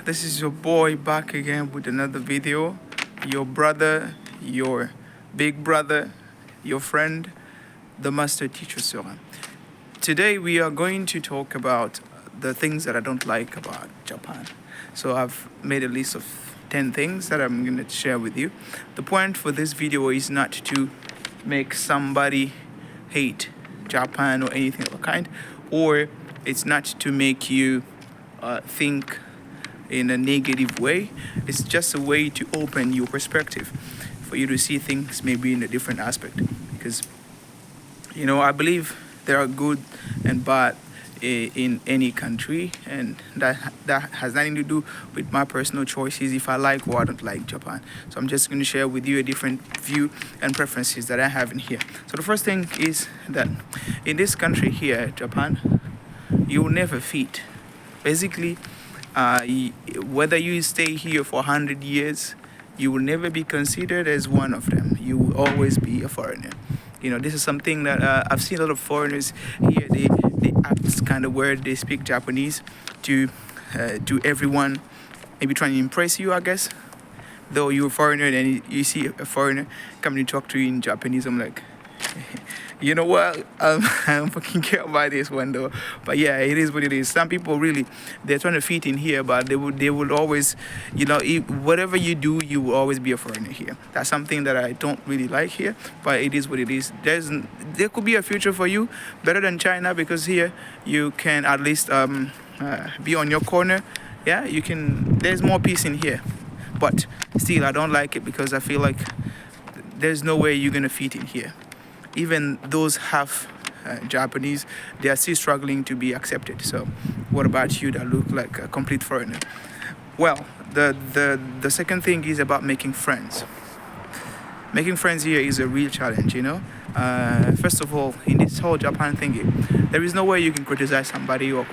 this is your boy back again with another video. Your brother, your big brother, your friend, the master teacher Soren. Today we are going to talk about the things that I don't like about Japan. So I've made a list of 10 things that I'm going to share with you. The point for this video is not to make somebody hate Japan or anything of the kind, or it's not to make you think in a negative way. It's just a way to open your perspective for you to see things maybe in a different aspect, because I believe there are good and bad in any country, and that has nothing to do with my personal choices if I like or I don't like Japan. So I'm just going to share with you a different view and preferences that I have in here. So the first thing is that in this country here, Japan, you will never fit. Basically, whether you stay here for 100 years, you will never be considered as one of them. You will always be a foreigner. This is something that I've seen a lot of foreigners here. They act kind of weird. They speak Japanese to everyone, maybe trying to impress you, I guess. Though you're a foreigner and you see a foreigner coming to talk to you in Japanese, I'm like, you know what? I don't fucking care about this one though. But yeah, it is what it is. Some people really, they're trying to fit in here, but they would always, whatever you do, you will always be a foreigner here. That's something that I don't really like here, but it is what it is. There could be a future for you better than China, because here you can at least be on your corner. Yeah, you can. There's more peace in here, but still, I don't like it because I feel like there's no way you're gonna fit in here. Even those half Japanese, they are still struggling to be accepted. So what about you that look like a complete foreigner? Well, the second thing is about making friends. Making friends here is a real challenge, First of all, in this whole Japan thingy, there is no way you can criticize somebody or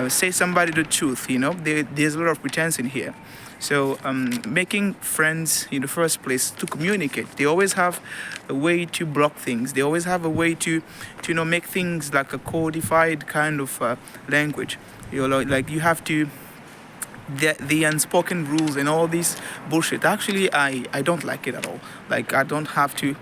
say somebody the truth, There's a lot of pretense in here. So making friends in the first place to communicate, they always have a way to block things. They always have a way to make things like a codified kind of language. Like you have to, the unspoken rules and all this bullshit. Actually, I don't like it at all. Like I don't have to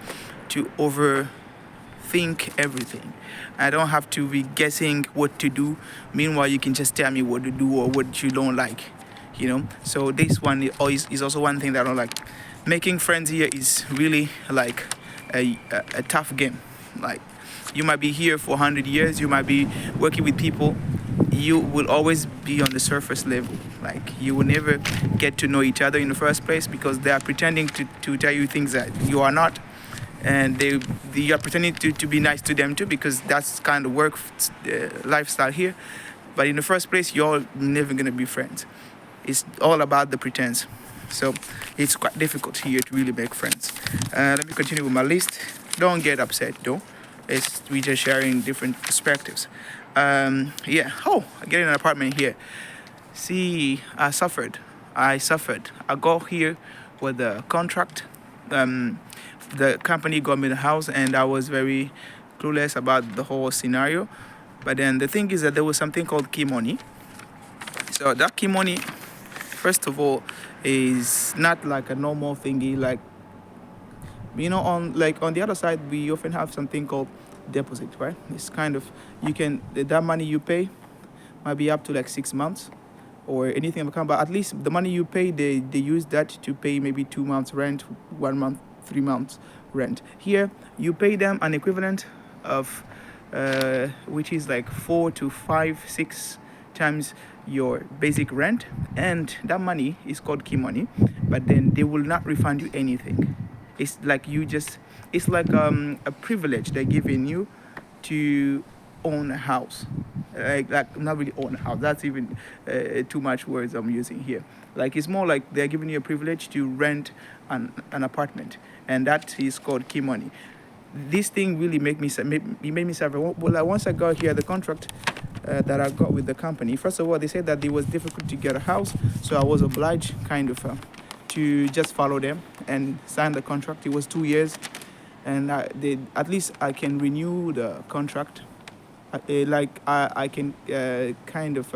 overthink everything. I don't have to be guessing what to do. Meanwhile, you can just tell me what to do or what you don't like. So this one is also one thing that I don't like. Making friends here is really like a tough game. Like you might be here for 100 years, you might be working with people, you will always be on the surface level. Like you will never get to know each other in the first place, because they are pretending to tell you things that you are not, and they are pretending to be nice to them too, because that's kind of work lifestyle here. But in the first place, you're never gonna be friends. It's all about the pretense. So it's quite difficult here to really make friends. Let me continue with my list. Don't get upset though. We just sharing different perspectives. I get in an apartment here. See, I suffered. I got here with a contract. The company got me the house, and I was very clueless about the whole scenario. But then the thing is that there was something called key money. So that key money, first of all, is not like a normal thingy. Like, on the other side, we often have something called deposit, right? It's kind of, that money you pay might be up to like 6 months or anything of the kind, but at least the money you pay, they use that to pay maybe 2 months rent, 1 month, 3 months rent. Here, you pay them an equivalent of, which is like 4 to 5, 6 times your basic rent, and that money is called key money, but then they will not refund you anything. It's like it's like a privilege they're giving you to own a house. Like not really own a house, that's even too much words I'm using here. Like it's more like they're giving you a privilege to rent an apartment, and that is called key money. This thing really made me suffer. Well, once I got here, the contract that I got with the company, first of all, they said that it was difficult to get a house, so I was obliged kind of to just follow them and sign the contract. It was 2 years, and at least I can renew the contract. I can kind of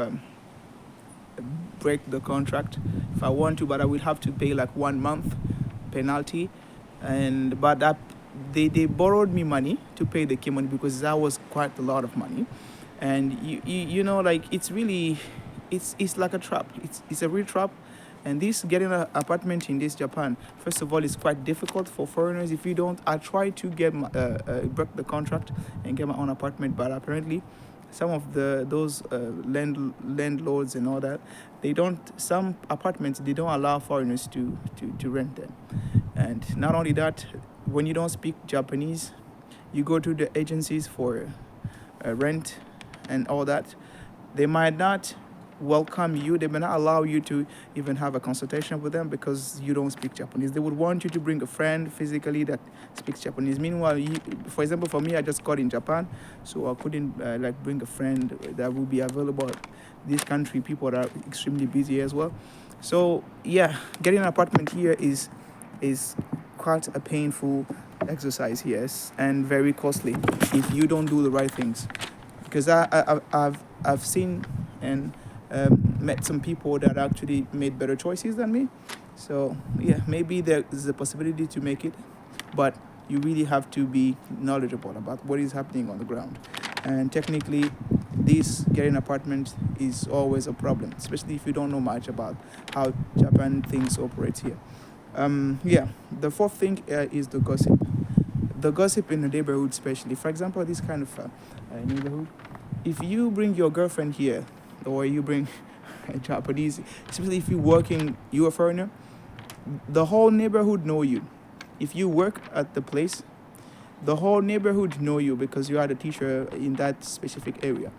break the contract if I want to, but I will have to pay like 1 month penalty. And but that they borrowed me money to pay the key money because that was quite a lot of money. And you know, like it's really it's like a trap. It's a real trap. And this getting an apartment in this Japan, first of all, it's quite difficult for foreigners. If you don't, I try to get break the contract and get my own apartment, but apparently, some of those landlords and all that, they don't. Some apartments they don't allow foreigners to rent them. And not only that, when you don't speak Japanese, you go to the agencies for rent and all that. They might not welcome you. They may not allow you to even have a consultation with them because you don't speak Japanese. They would want you to bring a friend physically that speaks Japanese. Meanwhile, for example, for me, I just got in Japan, so I couldn't like bring a friend that would be available. This country, people are extremely busy as well. So yeah, getting an apartment here is quite a painful exercise, yes, and very costly if you don't do the right things. Because I've seen and met some people that actually made better choices than me. So yeah, maybe there is a possibility to make it, but you really have to be knowledgeable about what is happening on the ground. And technically, this getting an apartment is always a problem, especially if you don't know much about how Japan things operate here. Yeah, the fourth thing is the gossip. The gossip in the neighborhood, especially. For example, this kind of neighborhood. If you bring your girlfriend here, or you bring a Japanese, especially if you're a foreigner, the whole neighborhood know you. If you work at the place, the whole neighborhood know you because you are the teacher in that specific area.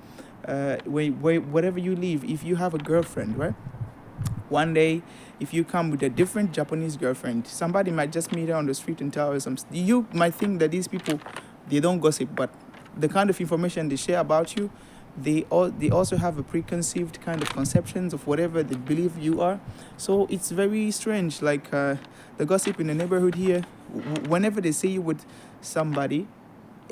Wherever you live, if you have a girlfriend, right? One day, if you come with a different Japanese girlfriend, somebody might just meet her on the street and tell her something. You might think that these people, they don't gossip, but the kind of information they share about you, they also have a preconceived kind of conceptions of whatever they believe you are. So it's very strange. Like the gossip in the neighborhood here, whenever they say you with somebody,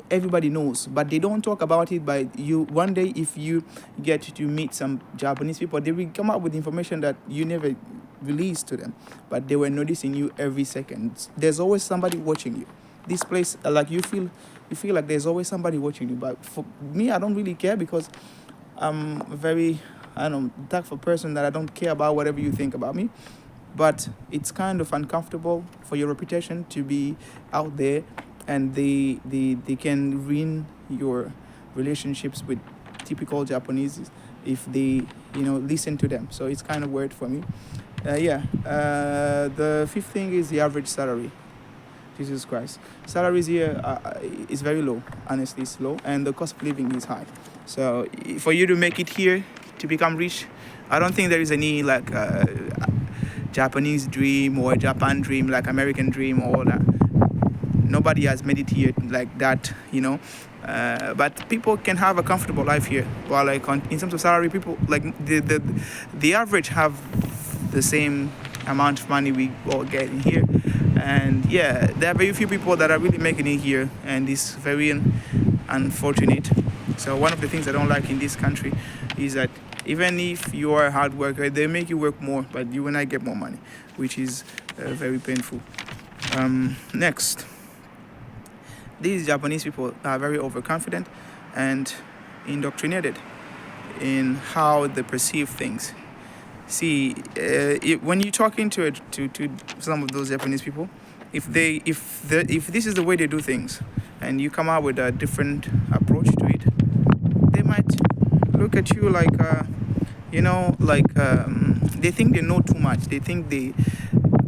everybody knows, but they don't talk about it. But you, one day, if you get to meet some Japanese people, they will come up with information that you never released to them, but they were noticing you every second. There's always somebody watching you. This place, like you feel like there's always somebody watching you. But for me, I don't really care because I'm a very, type of person that I don't care about whatever you think about me. But it's kind of uncomfortable for your reputation to be out there, and they can ruin your relationships with typical Japanese if they listen to them. So it's kind of weird for me. The fifth thing is the average salary. Jesus Christ. Salaries here is very low. Honestly, it's low, and the cost of living is high. So for you to make it here, to become rich, I don't think there is any like Japanese dream or Japan dream, like American dream or all that. Nobody has made it here like that, but people can have a comfortable life here. While like in terms of salary, people like the average have the same amount of money we all get in here. And yeah, there are very few people that are really making it here, and it's very unfortunate. So one of the things I don't like in this country is that even if you are a hard worker, they make you work more, but you will not get more money, which is very painful. Next, these Japanese people are very overconfident and indoctrinated in how they perceive things. See, when you're talking to some of those Japanese people, if this is the way they do things, and you come out with a different approach to it, they might look at you like, they think they know too much. They think the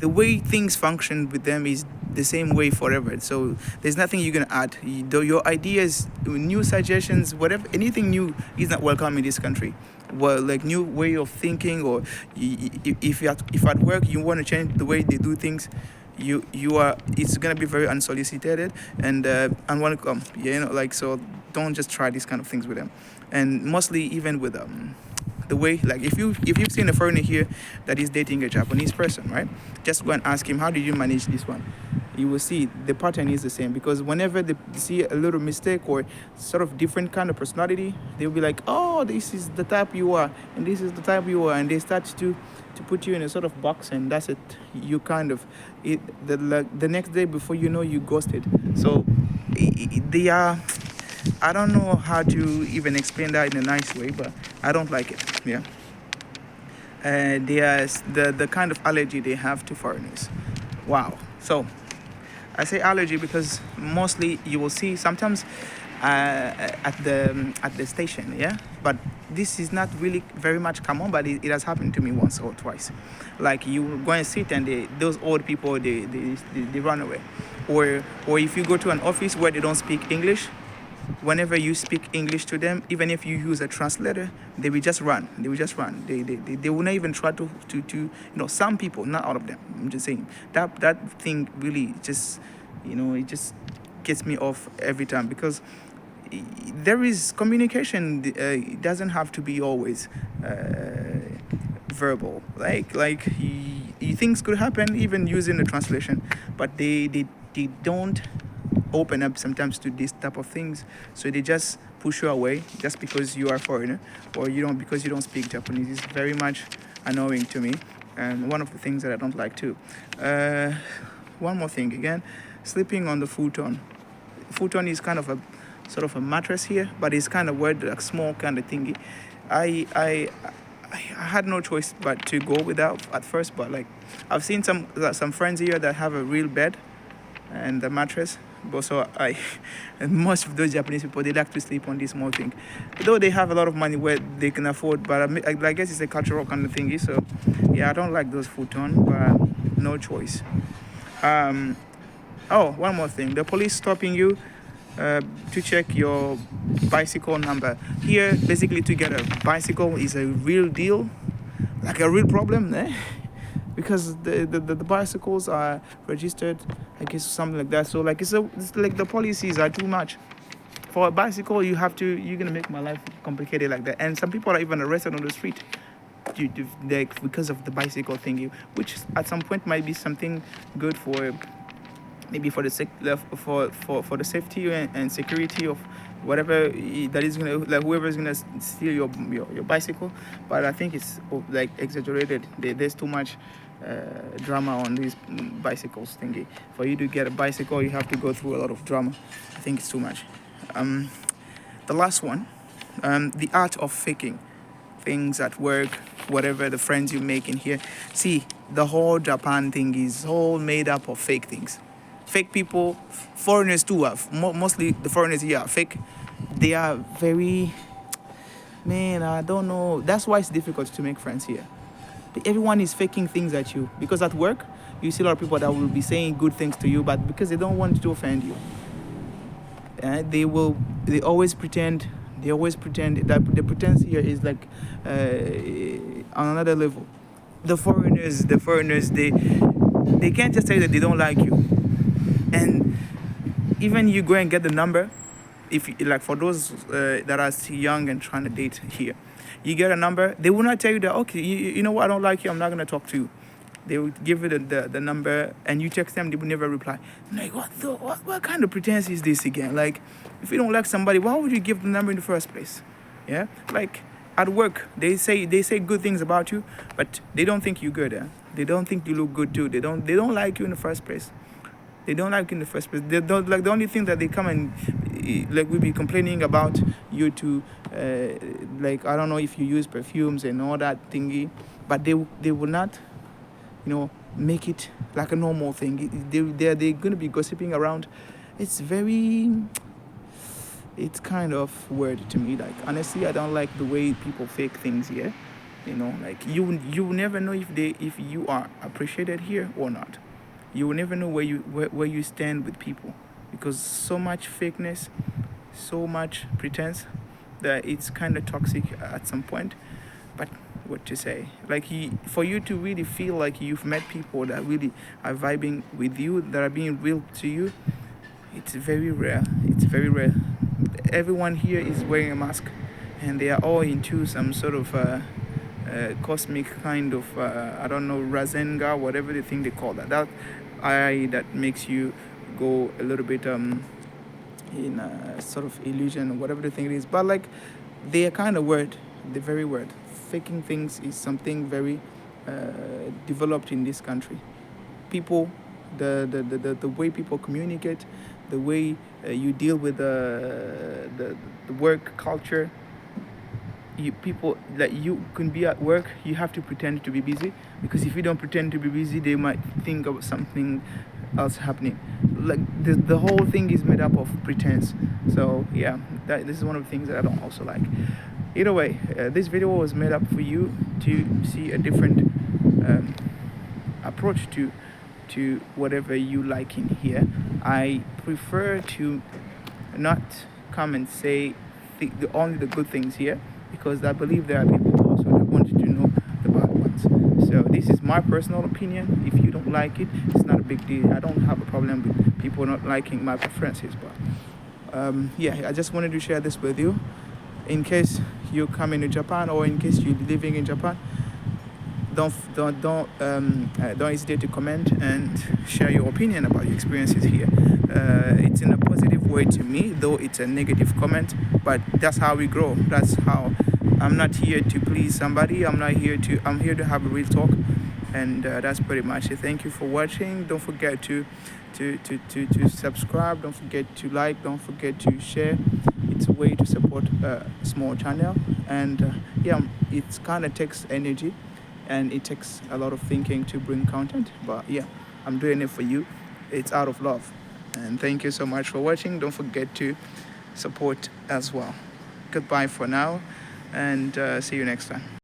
way things function with them is the same way forever. So there's nothing you're gonna add. Your ideas, new suggestions, whatever, anything new is not welcome in this country. Well, like new way of thinking, or if at work you want to change the way they do things, it's gonna be very unsolicited and unwelcome. So don't just try these kind of things with them. And mostly even with the way, like if you've seen a foreigner here that is dating a Japanese person, right? Just go and ask him, how did you manage this one? You will see the pattern is the same, because whenever they see a little mistake or sort of different kind of personality, they'll be like, oh, this is the type you are and this is the type you are, and they start to put you in a sort of box, and that's it. You kind of the next day, before you know, you ghosted. So they are, I don't know how to even explain that in a nice way, but I don't like it. Yeah. There's the kind of allergy they have to foreigners. Wow. So I say allergy because mostly you will see sometimes at the station, yeah. But this is not really very much common, but it has happened to me once or twice. Like you go and sit, and those old people they run away, or if you go to an office where they don't speak English, whenever you speak English to them, even if you use a translator, they will just run. They will not even try to some people, not all of them. I'm just saying that thing really just, it just gets me off every time, because there is communication. It doesn't have to be always verbal. Like things could happen even using the translation, but they don't open up sometimes to this type of things, so they just push you away just because you are a foreigner, or because you don't speak Japanese. It's very much annoying to me, and one of the things that I don't like too. One more thing, again, sleeping on the futon. Futon is kind of a sort of a mattress here, but it's kind of weird, like small kind of thingy. I had no choice but to go with that at first, but like I've seen some friends here that have a real bed and the mattress. But so and most of those Japanese people, they like to sleep on this small thing, though they have a lot of money where they can afford. But I guess it's a cultural kind of thingy. So yeah, I don't like those futon, but no choice. One more thing: the police stopping you to check your bicycle number. Here, basically, to get a bicycle is a real deal, like a real problem, because the bicycles are registered, I guess, something like that. So like it's like the policies are too much. For a bicycle, you're gonna make my life complicated like that. And some people are even arrested on the street because of the bicycle thingy, which at some point might be something good for maybe for the for the safety and security of whatever that is gonna, like whoever is gonna steal your bicycle. But I think it's like exaggerated. There's too much drama on these bicycles thingy. For you to get a bicycle, you have to go through a lot of drama. I think it's too much. The last one, the art of faking things at work, whatever the friends you make in here. See, the whole Japan thing is all made up of fake things. Fake people, foreigners too are. Mostly the foreigners here are fake. They are very, I don't know. That's why it's difficult to make friends here. Everyone is faking things at you, because at work you see a lot of people that will be saying good things to you, but because they don't want to offend you, they always pretend. That the pretense here is like on another level. The foreigners, they can't just say that they don't like you, and even you go and get the number. If like for those that are still young and trying to date here, you get a number, they will not tell you that, okay, you know what, I don't like you, I'm not going to talk to you. They will give you the number, and you text them, they will never reply. I'm like, what kind of pretense is this again? Like, if you don't like somebody, why would you give the number in the first place? Yeah, like at work, they say good things about you, but they don't think you're good. They don't think you look good too. They don't like you in the first place. They don't like you in the first place. They don't like, the only thing that they come and like will be complaining about you to like, I don't know if you use perfumes and all that thingy, but they will not, make it like a normal thing. They're going to be gossiping around. It's kind of weird to me. Like, honestly, I don't like the way people fake things here. Like you never know if you are appreciated here or not. You will never know where you stand with people, because so much fakeness, so much pretense, that it's kind of toxic at some point. But what to say? Like, for you to really feel like you've met people that really are vibing with you, that are being real to you, it's very rare. It's very rare. Everyone here is wearing a mask, and they are all into some sort of cosmic kind of I don't know, Rasenga, whatever the thing they call that. That eye that makes you go a little bit in a sort of illusion or whatever the thing it is. But like they are kind of word, the very word. Faking things is something very developed in this country. People, the way people communicate, the way you deal with the work culture. People, like, you can be at work, you have to pretend to be busy, because if you don't pretend to be busy, they might think of something else happening. Like the whole thing is made up of pretense. So yeah, this is one of the things that I don't also like. Either way, this video was made up for you to see a different approach to whatever you like in here. I prefer to not come and say only the good things here, because I believe there are people also that want to know the bad ones. So this is my personal opinion. If you don't like it, it's not a big deal. I don't have a problem with people not liking my preferences, but yeah, I just wanted to share this with you in case you're coming to Japan, or in case you're living in Japan. Don't hesitate to comment and share your opinion about your experiences here. It's in a positive way to me, though it's a negative comment, but that's how we grow. That's how I'm not here to please somebody. I'm here to have a real talk, and that's pretty much it. Thank you for watching. Don't forget to subscribe. Don't forget to like. Don't forget to share. It's a way to support a small channel, and yeah, it kind of takes energy, and it takes a lot of thinking to bring content, but yeah, I'm doing it for you. It's out of love, and thank you so much for watching. Don't forget to support as well. Goodbye for now, and see you next time.